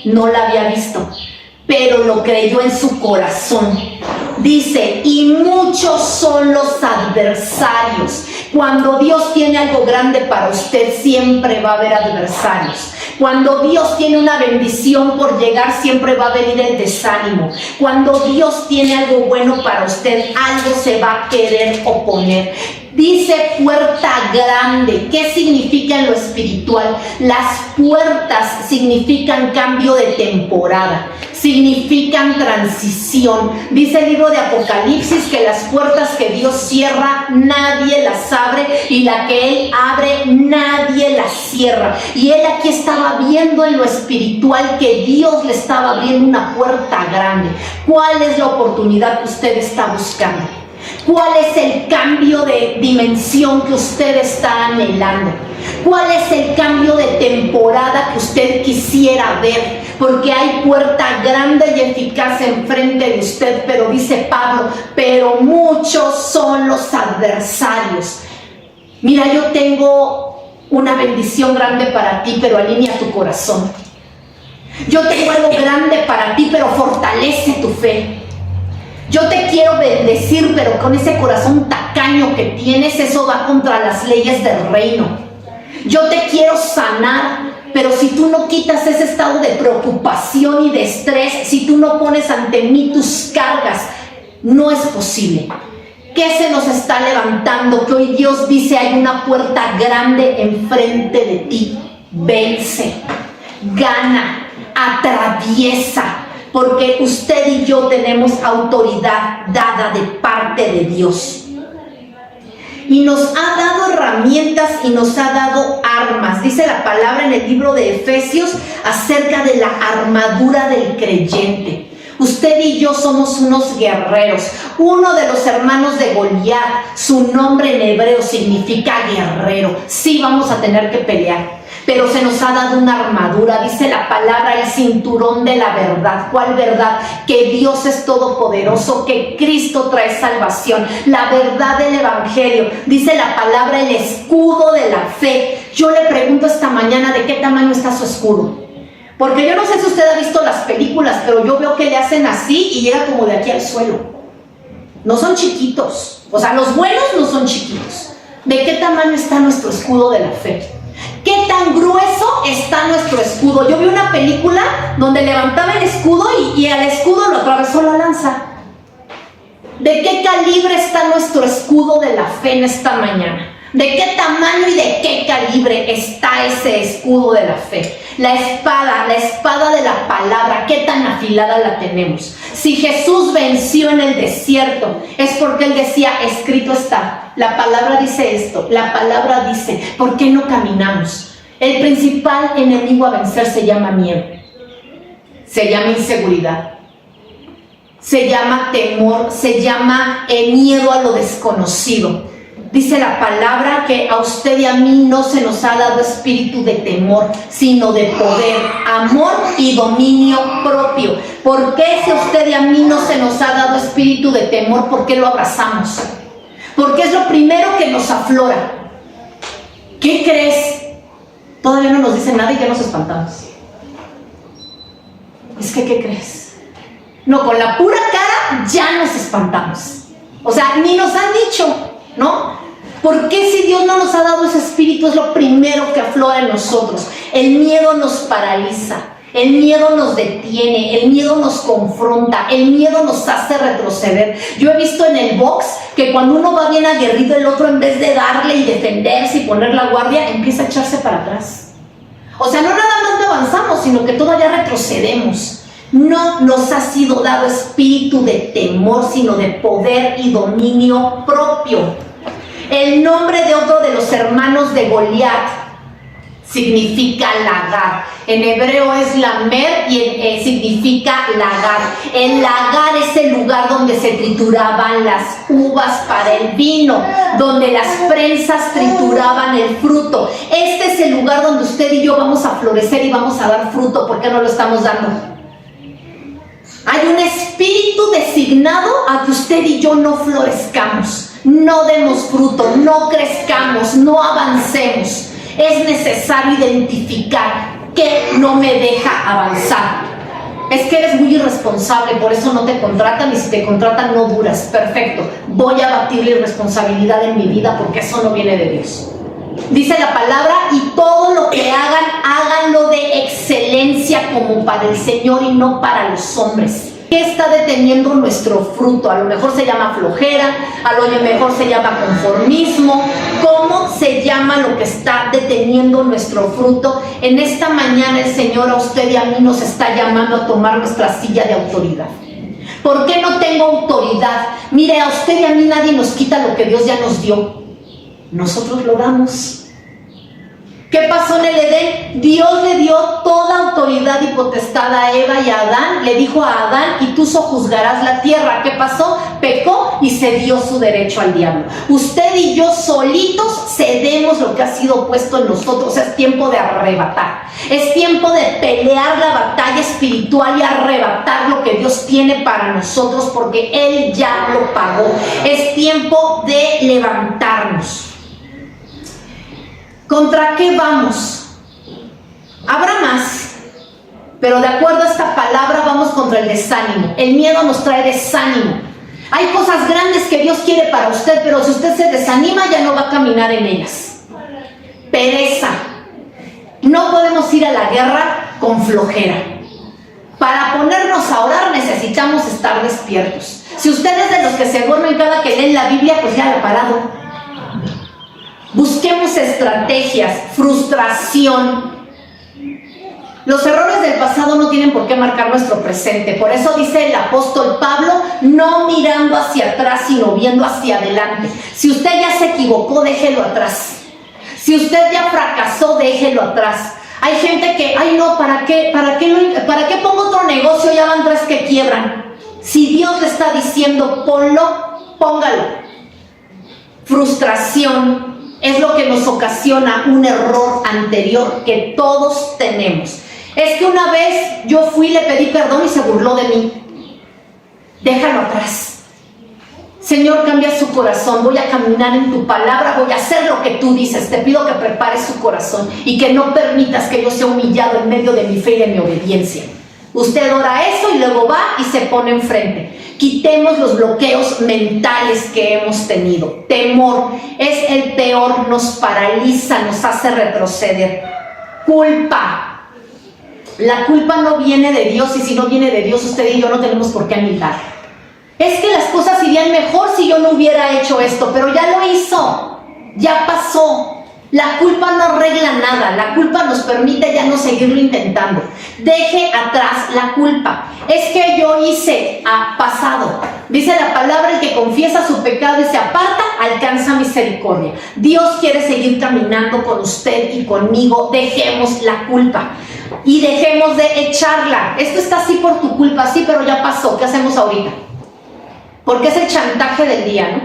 no la había visto, pero lo creyó en su corazón. Dice, y muchos son los adversarios. Cuando Dios tiene algo grande para usted, siempre va a haber adversarios. Cuando Dios tiene una bendición por llegar, siempre va a venir el desánimo. Cuando Dios tiene algo bueno para usted, algo se va a querer oponer. Dice puerta grande. ¿Qué significa en lo espiritual? Las puertas significan cambio de temporada, significan transición. Dice el libro de Apocalipsis que las puertas que Dios cierra, nadie las abre, y la que Él abre, nadie las cierra. Y Él aquí estaba viendo en lo espiritual que Dios le estaba abriendo una puerta grande. ¿Cuál es la oportunidad que usted está buscando? ¿Cuál es el cambio de dimensión que usted está anhelando? ¿Cuál es el cambio de temporada que usted quisiera ver? Porque hay puerta grande y eficaz enfrente de usted, pero dice Pablo, pero muchos son los adversarios. Mira, yo tengo una bendición grande para ti, pero alinea tu corazón. Yo tengo algo grande para ti, pero fortalece tu fe. Yo te quiero bendecir, pero con ese corazón tacaño que tienes, eso va contra las leyes del reino. Yo te quiero sanar, pero si tú no quitas ese estado de preocupación y de estrés, si tú no pones ante mí tus cargas, no es posible. ¿Qué se nos está levantando? Que hoy Dios dice, hay una puerta grande enfrente de ti. Vence, gana, atraviesa. Porque usted y yo tenemos autoridad dada de parte de Dios. Y nos ha dado herramientas y nos ha dado armas. Dice la palabra en el libro de Efesios acerca de la armadura del creyente. Usted y yo somos unos guerreros. Uno de los hermanos de Goliat, su nombre en hebreo significa guerrero. Sí, vamos a tener que pelear, pero se nos ha dado una armadura. Dice la palabra, el cinturón de la verdad. ¿Cuál verdad? Que Dios es todopoderoso, que Cristo trae salvación, la verdad del evangelio. Dice la palabra, el escudo de la fe. Yo le pregunto esta mañana, ¿de qué tamaño está su escudo? Porque yo no sé si usted ha visto las películas, pero yo veo que le hacen así y llega como de aquí al suelo. No son chiquitos, o sea, los buenos no son chiquitos. ¿De qué tamaño está nuestro escudo de la fe? ¿Qué tan grueso está nuestro escudo? Yo vi una película donde levantaba el escudo y al escudo lo atravesó la lanza. ¿De qué calibre está nuestro escudo de la fe en esta mañana? ¿De qué tamaño y de qué calibre está ese escudo de la fe? La espada de la palabra, ¿qué tan afilada la tenemos? Si Jesús venció en el desierto, es porque Él decía, escrito está. La palabra dice esto, la palabra dice, ¿por qué no caminamos? El principal enemigo a vencer se llama miedo, se llama inseguridad, se llama temor, se llama miedo a lo desconocido. Dice la palabra que a usted y a mí no se nos ha dado espíritu de temor, sino de poder, amor y dominio propio. ¿Por qué si a usted y a mí no se nos ha dado espíritu de temor? ¿Por qué lo abrazamos? Porque es lo primero que nos aflora. ¿Qué crees? Todavía no nos dicen nada y ya nos espantamos. Es que, ¿qué crees? No, con la pura cara ya nos espantamos. O sea, ni nos han dicho, ¿no? ¿Por qué si Dios no nos ha dado ese espíritu? Es lo primero que aflora en nosotros. El miedo nos paraliza, el miedo nos detiene, el miedo nos confronta, el miedo nos hace retroceder. Yo he visto en el box que cuando uno va bien aguerrido, el otro en vez de darle y defenderse y poner la guardia, empieza a echarse para atrás. O sea, no nada más no avanzamos, sino que todavía retrocedemos. No nos ha sido dado espíritu de temor, sino de poder y dominio propio. El nombre de otro de los hermanos de Goliat significa lagar. En hebreo es lamer y significa lagar. El lagar es el lugar donde se trituraban las uvas para el vino, donde las prensas trituraban el fruto. Este es el lugar donde usted y yo vamos a florecer y vamos a dar fruto. ¿Por qué no lo estamos dando? Hay un espíritu designado a que usted y yo no florezcamos, no demos fruto, no crezcamos, no avancemos. Es necesario identificar qué no me deja avanzar. Es que eres muy irresponsable, por eso no te contratan, y si te contratan no duras. Perfecto, voy a abatir la irresponsabilidad en mi vida porque eso no viene de Dios. Dice la palabra, y todo lo que hagan, háganlo de excelencia como para el Señor y no para los hombres. ¿Qué está deteniendo nuestro fruto? A lo mejor se llama flojera, a lo mejor se llama conformismo. ¿Cómo se llama lo que está deteniendo nuestro fruto? En esta mañana el Señor a usted y a mí nos está llamando a tomar nuestra silla de autoridad. ¿Por qué no tengo autoridad? Mire, a usted y a mí nadie nos quita lo que Dios ya nos dio. Nosotros lo damos. ¿Qué pasó en el Edén? Dios le dio toda autoridad y potestad a Eva y a Adán. Le dijo a Adán, y tú sojuzgarás la tierra. ¿Qué pasó? Pecó y se dio su derecho al diablo. Usted y yo solitos cedemos lo que ha sido puesto en nosotros. Es tiempo de arrebatar. Es tiempo de pelear la batalla espiritual y arrebatar lo que Dios tiene para nosotros, porque Él ya lo pagó. Es tiempo de levantarnos. ¿Contra qué vamos? Habrá más, pero de acuerdo a esta palabra vamos contra el desánimo. El miedo nos trae desánimo. Hay cosas grandes que Dios quiere para usted, pero si usted se desanima ya no va a caminar en ellas. Pereza. No podemos ir a la guerra con flojera. Para ponernos a orar necesitamos estar despiertos. Si usted es de los que se duermen cada que leen la Biblia, pues ya lo ha parado. Busquemos estrategias, frustración. Los errores del pasado no tienen por qué marcar nuestro presente. Por eso dice el apóstol Pablo, no mirando hacia atrás, sino viendo hacia adelante. Si usted ya se equivocó, déjelo atrás. Si usted ya fracasó, déjelo atrás. Hay gente que, ay no, ¿para qué pongo otro negocio? Ya van 3 que quiebran. Si Dios le está diciendo, ponlo, póngalo. Frustración es lo que nos ocasiona un error anterior que todos tenemos. Es que una vez yo fui, le pedí perdón y se burló de mí. Déjalo atrás. Señor, cambia su corazón. Voy a caminar en tu palabra, voy a hacer lo que tú dices. Te pido que prepares su corazón y que no permitas que yo sea humillado en medio de mi fe y de mi obediencia. Usted ora eso y luego va y se pone enfrente. Quitemos los bloqueos mentales que hemos tenido. Temor es el peor, nos paraliza, nos hace retroceder. Culpa. La culpa no viene de Dios, y si no viene de Dios, usted y yo no tenemos por qué anhelar. Es que las cosas irían mejor si yo no hubiera hecho esto, pero ya lo hizo, ya pasó. La culpa no arregla nada, la culpa nos permite ya no seguirlo intentando. Deje atrás la culpa. Es que yo hice pasado. Dice la palabra, el que confiesa su pecado y se aparta, alcanza misericordia. Dios quiere seguir caminando con usted y conmigo. Dejemos la culpa y dejemos de echarla. Esto está así por tu culpa, sí, pero ya pasó. ¿Qué hacemos ahorita? Porque es el chantaje del día, ¿no?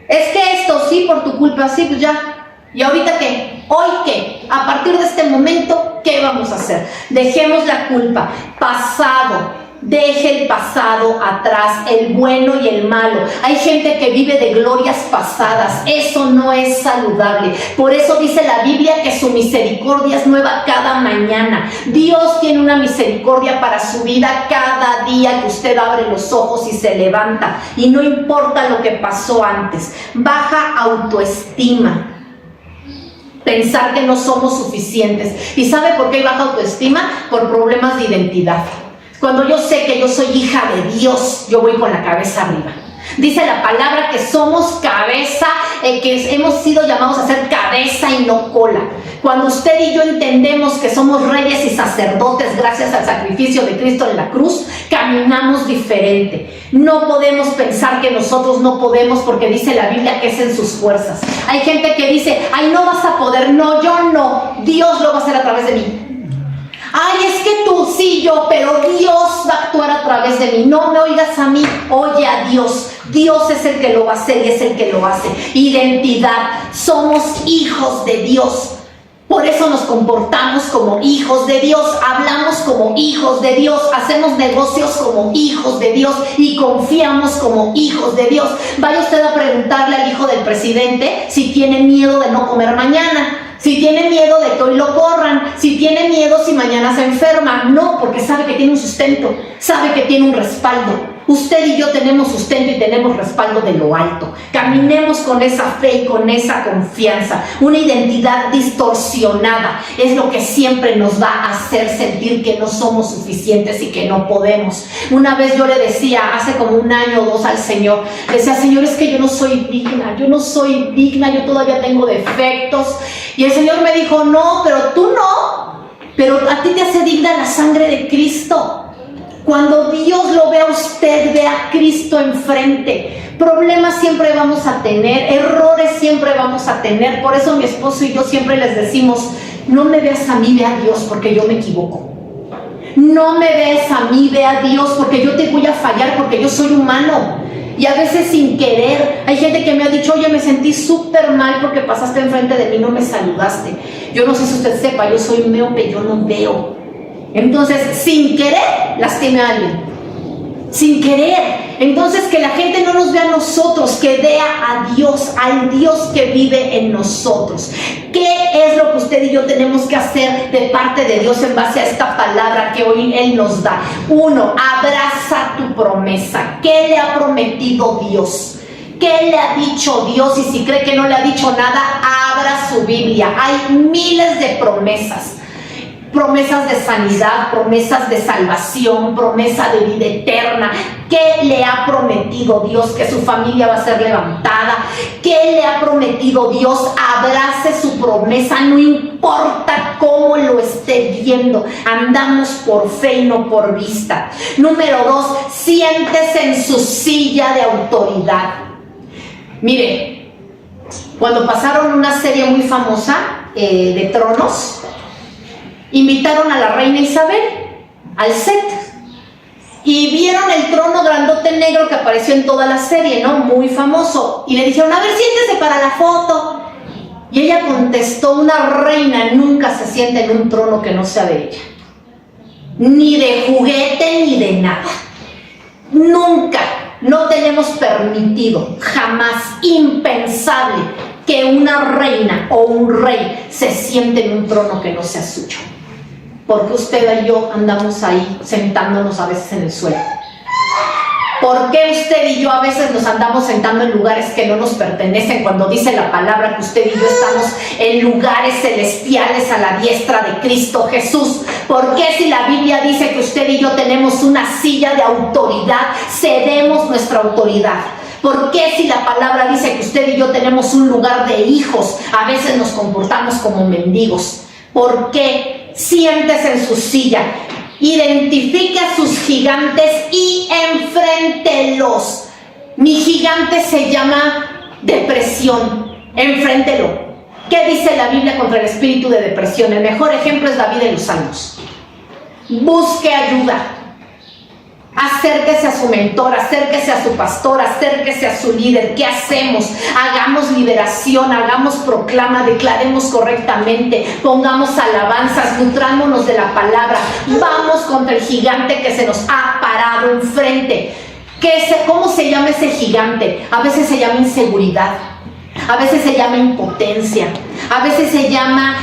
Es que esto sí por tu culpa, sí, pues ya. ¿Y ahorita qué? ¿Hoy qué? A partir de este momento, ¿qué vamos a hacer? Dejemos la culpa. Pasado. Deje el pasado atrás, el bueno y el malo. Hay gente que vive de glorias pasadas. Eso no es saludable. Por eso dice la Biblia que su misericordia es nueva cada mañana. Dios tiene una misericordia para su vida cada día que usted abre los ojos y se levanta. Y no importa lo que pasó antes. Baja autoestima. Pensar que no somos suficientes. ¿Y sabe por qué hay baja autoestima? Por problemas de identidad. Cuando yo sé que yo soy hija de Dios, yo voy con la cabeza arriba. Dice la palabra que somos cabeza, que hemos sido llamados a ser cabeza y no cola. Cuando usted y yo entendemos que somos reyes y sacerdotes gracias al sacrificio de Cristo en la cruz, caminamos diferente. No podemos pensar que nosotros no podemos, porque dice la Biblia que es en sus fuerzas. Hay gente que dice, ay, no vas a poder. No, yo no. Dios lo va a hacer a través de mí. Ay, es que tú, sí, yo, pero Dios va a actuar a través de mí. No me oigas a mí, oye a Dios. Dios es el que lo va a hacer y es el que lo hace. Identidad, somos hijos de Dios. Por eso nos comportamos como hijos de Dios, hablamos como hijos de Dios, hacemos negocios como hijos de Dios y confiamos como hijos de Dios. Vaya usted a preguntarle al hijo del presidente si tiene miedo de no comer mañana. Si tiene miedo de que hoy lo corran, si tiene miedo si mañana se enferma. No, porque sabe que tiene un sustento, sabe que tiene un respaldo. Usted y yo tenemos sustento y tenemos respaldo de lo alto. Caminemos con esa fe y con esa confianza. Una identidad distorsionada es lo que siempre nos va a hacer sentir que no somos suficientes y que no podemos. Una vez yo le decía, hace como 1 año o 2 al Señor, le decía, Señor, es que yo no soy digna, yo todavía tengo defectos. Y el Señor me dijo, no, pero tú no, pero a ti te hace digna la sangre de Cristo. Cuando Dios lo ve a usted, ve a Cristo enfrente. Problemas siempre vamos a tener, errores siempre vamos a tener. Por eso mi esposo y yo siempre les decimos, no me veas a mí, ve a Dios, porque yo me equivoco. No me veas a mí, ve a Dios, porque yo te voy a fallar, porque yo soy humano. Y a veces sin querer, hay gente que me ha dicho, oye, me sentí súper mal porque pasaste enfrente de mí, no me saludaste. Yo no sé si usted sepa, yo soy miope, yo no veo. Entonces, sin querer, lastimé a alguien. Sin querer. Entonces, que la gente no nos vea a nosotros, que vea a Dios, al Dios que vive en nosotros. ¿Qué es lo que usted y yo tenemos que hacer de parte de Dios en base a esta palabra que hoy Él nos da? 1, abraza tu promesa. ¿Qué le ha prometido Dios? ¿Qué le ha dicho Dios? Y si cree que no le ha dicho nada, abra su Biblia. Hay miles de promesas. Promesas de sanidad, promesas de salvación, promesa de vida eterna. ¿Qué le ha prometido Dios? Que su familia va a ser levantada. ¿Qué le ha prometido Dios? Abrace su promesa, no importa cómo lo esté viendo. Andamos por fe y no por vista. Número 2, siéntese en su silla de autoridad. Mire, cuando pasaron una serie muy famosa de tronos, invitaron a la reina Isabel al set y vieron el trono grandote negro que apareció en toda la serie, ¿no? Muy famoso. Y le dijeron, a ver, siéntese para la foto. Y ella contestó, una reina nunca se sienta en un trono que no sea de ella. Ni de juguete ni de nada. Nunca. No tenemos permitido, jamás, impensable, que una reina o un rey se siente en un trono que no sea suyo. ¿Por qué usted y yo andamos ahí sentándonos a veces en el suelo? ¿Por qué usted y yo a veces nos andamos sentando en lugares que no nos pertenecen cuando dice la palabra que usted y yo estamos en lugares celestiales a la diestra de Cristo Jesús? ¿Por qué si la Biblia dice que usted y yo tenemos una silla de autoridad, cedemos nuestra autoridad? ¿Por qué si la palabra dice que usted y yo tenemos un lugar de hijos, a veces nos comportamos como mendigos? ¿Por qué? Siéntese en su silla, identifique a sus gigantes y enfréntelos. Mi gigante se llama depresión, enfréntelo. ¿Qué dice la Biblia contra el espíritu de depresión? El mejor ejemplo es David en los Salmos. Busque ayuda. Acérquese a su mentor, acérquese a su pastor, acérquese a su líder. ¿Qué hacemos? Hagamos liberación, hagamos proclama, declaremos correctamente, pongamos alabanzas, nutrámonos de la palabra. Vamos contra el gigante que se nos ha parado enfrente. ¿Cómo se llama ese gigante? A veces se llama inseguridad, a veces se llama impotencia, a veces se llama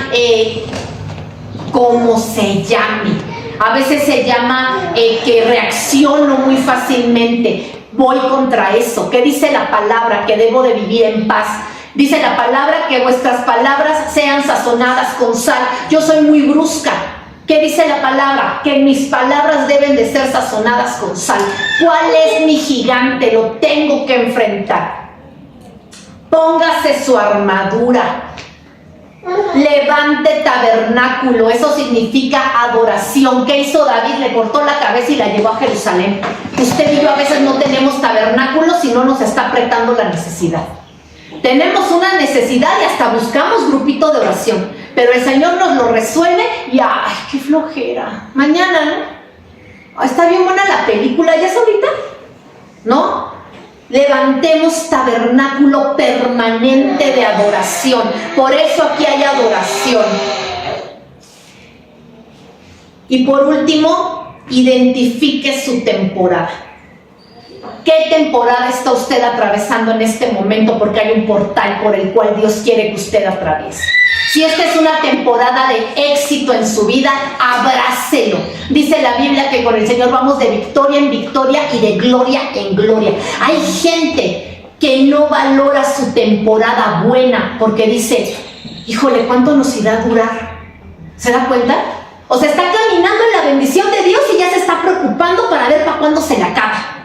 como se llame. A veces se llama que reacciono muy fácilmente. Voy contra eso. ¿Qué dice la palabra? Que debo de vivir en paz. Dice la palabra que vuestras palabras sean sazonadas con sal. Yo soy muy brusca. ¿Qué dice la palabra? Que mis palabras deben de ser sazonadas con sal. ¿Cuál es mi gigante? Lo tengo que enfrentar. Póngase su armadura. Levante tabernáculo, eso significa adoración. ¿Qué hizo David? Le cortó la cabeza y la llevó a Jerusalén. Usted y yo a veces no tenemos tabernáculo si no nos está apretando la necesidad. Tenemos una necesidad y hasta buscamos grupito de oración, pero el Señor nos lo resuelve y ¡ay, qué flojera! Mañana, ¿no? Está bien buena la película, ¿ya es ahorita? ¿No? Levantemos tabernáculo permanente de adoración. Por eso aquí hay adoración. Y por último, identifique su temporada. ¿Qué temporada está usted atravesando en este momento? Porque hay un portal por el cual Dios quiere que usted atraviese. Si esta es una temporada de éxito en su vida, abrácelo. Dice la Biblia que con el Señor vamos de victoria en victoria y de gloria en gloria. Hay gente que no valora su temporada buena porque dice, híjole, ¿cuánto nos irá a durar? ¿Se da cuenta? O sea, está caminando en la bendición de Dios y ya se está preocupando para ver para cuándo se le acaba.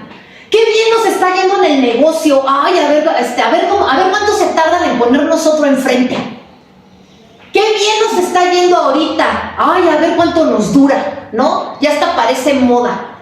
Qué bien nos está yendo en el negocio. Ay, a ver cuánto se tardan en ponernos otro enfrente. Qué bien nos está yendo ahorita. Ay, a ver cuánto nos dura, ¿no? Ya hasta parece moda.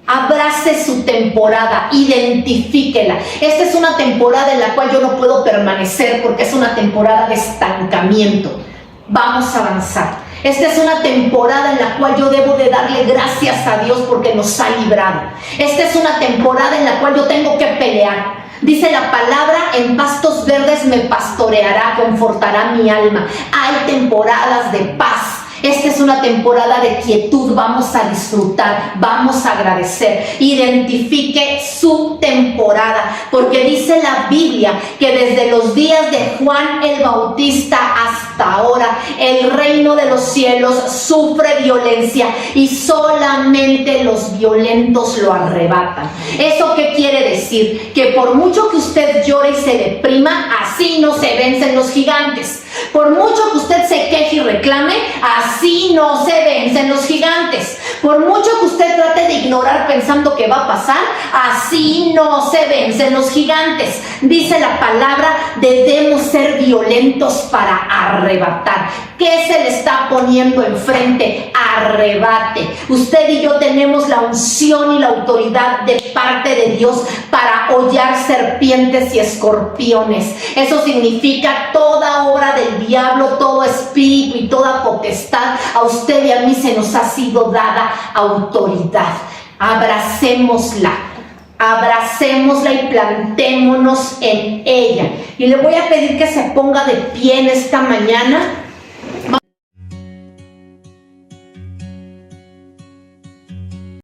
Abrace su temporada, identifíquela. Esta es una temporada en la cual yo no puedo permanecer porque es una temporada de estancamiento. Vamos a avanzar. Esta es una temporada en la cual yo debo de darle gracias a Dios porque nos ha librado. Esta es una temporada en la cual yo tengo que pelear. Dice la palabra, en pastos verdes me pastoreará, confortará mi alma. Hay temporadas de paz. Esta es una temporada de quietud, vamos a disfrutar, vamos a agradecer. Identifique su temporada, porque dice la Biblia que desde los días de Juan el Bautista hasta ahora, el reino de los cielos sufre violencia y solamente los violentos lo arrebatan. ¿Eso qué quiere decir? Que por mucho que usted llore y se deprima, así no se vencen los gigantes. Por mucho que usted se queje y reclame, así no se vencen los gigantes. Por mucho que usted trate de ignorar pensando que va a pasar, así no se vencen los gigantes. Dice la palabra, debemos ser violentos para arrebatar. ¿Qué se le está poniendo enfrente? Arrebate. Usted y yo tenemos la unción y la autoridad de parte de Dios para hollar serpientes y escorpiones. Eso significa toda obra del diablo, todo espíritu y toda potestad. A usted y a mí se nos ha sido dada autoridad. Abracémosla y plantémonos en ella. Y le voy a pedir que se ponga de pie en esta mañana.